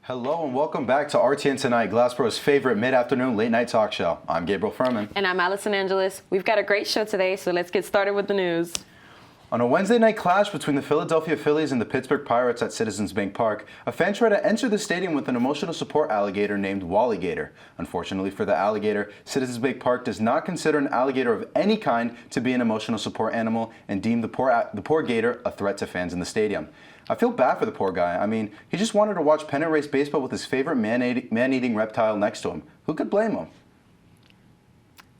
Hello and welcome back to RTN Tonight, Glassboro's favorite mid-afternoon late-night talk show. I'm Gabriel Furman. And I'm Allison Angeles. We've got a great show today, so let's get started with the news. On a Wednesday night clash between the Philadelphia Phillies and the Pittsburgh Pirates at Citizens Bank Park, a fan tried to enter the stadium with an emotional support alligator named Walligator. Unfortunately for the alligator, Citizens Bank Park does not consider an alligator of any kind to be an emotional support animal and deem the poor gator a threat to fans in the stadium. I feel bad for the poor guy. I mean, he just wanted to watch pennant race baseball with his favorite man-eating reptile next to him. Who could blame him?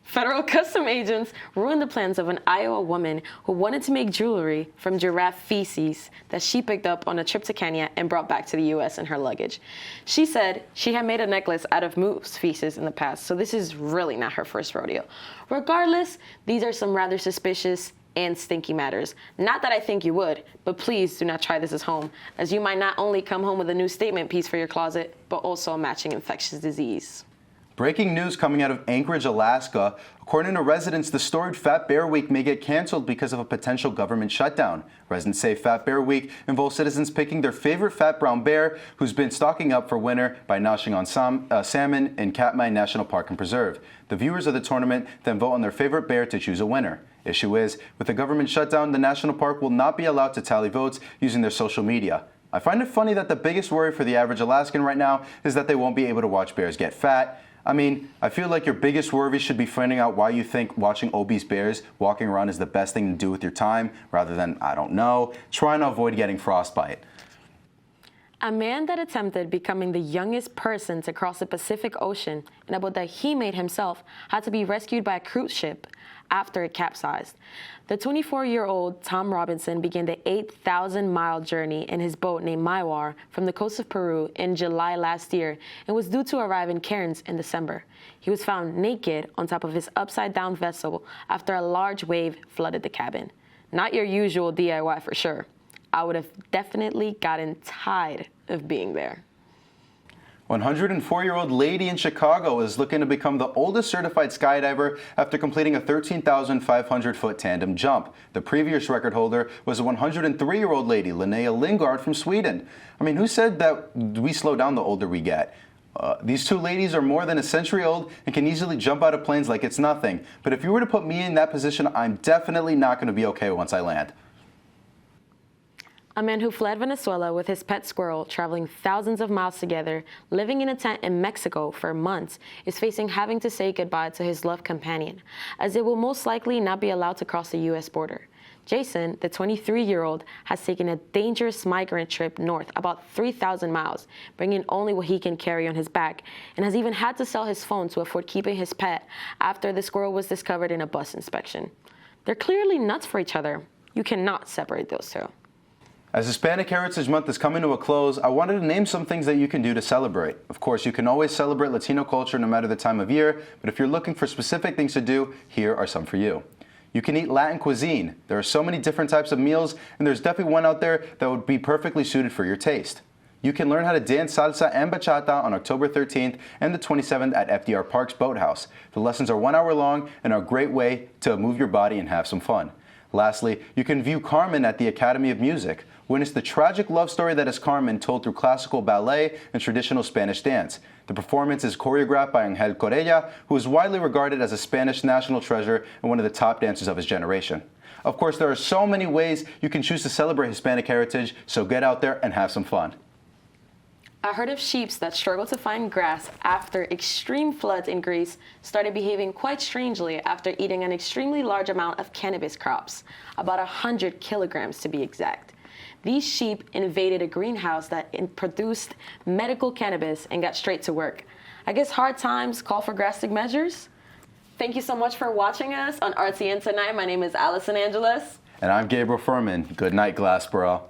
Federal custom agents ruined the plans of an Iowa woman who wanted to make jewelry from giraffe feces that she picked up on a trip to Kenya and brought back to the U.S. in her luggage. She said she had made a necklace out of moose feces in the past, so this is really not her first rodeo. Regardless, these are some rather suspicious and stinky matters. Not that I think you would, but please do not try this at home, as you might not only come home with a new statement piece for your closet, but also a matching infectious disease. Breaking news coming out of Anchorage, Alaska. According to residents, the storied Fat Bear Week may get canceled because of a potential government shutdown. Residents say Fat Bear Week involves citizens picking their favorite fat brown bear who's been stocking up for winter by noshing on salmon in Katmai National Park and Preserve. The viewers of the tournament then vote on their favorite bear to choose a winner. Issue is, with the government shutdown, the national park will not be allowed to tally votes using their social media. I find it funny that the biggest worry for the average Alaskan right now is that they won't be able to watch bears get fat. I mean, I feel like your biggest worry should be finding out why you think watching obese bears walking around is the best thing to do with your time, rather than, I don't know, trying to avoid getting frostbite. A man that attempted becoming the youngest person to cross the Pacific Ocean in a boat that he made himself had to be rescued by a cruise ship after it capsized. The 24-year-old Tom Robinson began the 8,000-mile journey in his boat named Maiwar from the coast of Peru in July last year and was due to arrive in Cairns in December. He was found naked on top of his upside-down vessel after a large wave flooded the cabin. Not your usual DIY for sure. I would have definitely gotten tired of being there. 104-year-old lady in Chicago is looking to become the oldest certified skydiver after completing a 13,500-foot tandem jump. The previous record holder was a 103-year-old lady, Linnea Lingard from Sweden. I mean, who said that we slow down the older we get? These two ladies are more than a century old and can easily jump out of planes like it's nothing. But if you were to put me in that position, I'm definitely not going to be okay once I land. A man who fled Venezuela with his pet squirrel, traveling thousands of miles together, living in a tent in Mexico for months, is facing having to say goodbye to his loved companion, as they will most likely not be allowed to cross the U.S. border. Jason, the 23-year-old, has taken a dangerous migrant trip north about 3,000 miles, bringing only what he can carry on his back, and has even had to sell his phone to afford keeping his pet after the squirrel was discovered in a bus inspection. They're clearly nuts for each other. You cannot separate those two. As Hispanic Heritage Month is coming to a close, I wanted to name some things that you can do to celebrate. Of course, you can always celebrate Latino culture no matter the time of year, but if you're looking for specific things to do, here are some for you. You can eat Latin cuisine. There are so many different types of meals, and there's definitely one out there that would be perfectly suited for your taste. You can learn how to dance salsa and bachata on October 13th and the 27th at FDR Park's Boathouse. The lessons are 1 hour long and are a great way to move your body and have some fun. Lastly, you can view Carmen at the Academy of Music. Witness the tragic love story that is Carmen, told through classical ballet and traditional Spanish dance. The performance is choreographed by Angel Corella, who is widely regarded as a Spanish national treasure and one of the top dancers of his generation. Of course, there are so many ways you can choose to celebrate Hispanic heritage, so get out there and have some fun. A herd of sheep that struggled to find grass after extreme floods in Greece started behaving quite strangely after eating an extremely large amount of cannabis crops, about 100 kilograms to be exact. These sheep invaded a greenhouse that produced medical cannabis and got straight to work. I guess hard times call for drastic measures. Thank you so much for watching us on RTN Tonight. My name is Allison Angeles. And I'm Gabriel Furman. Good night, Glassboro.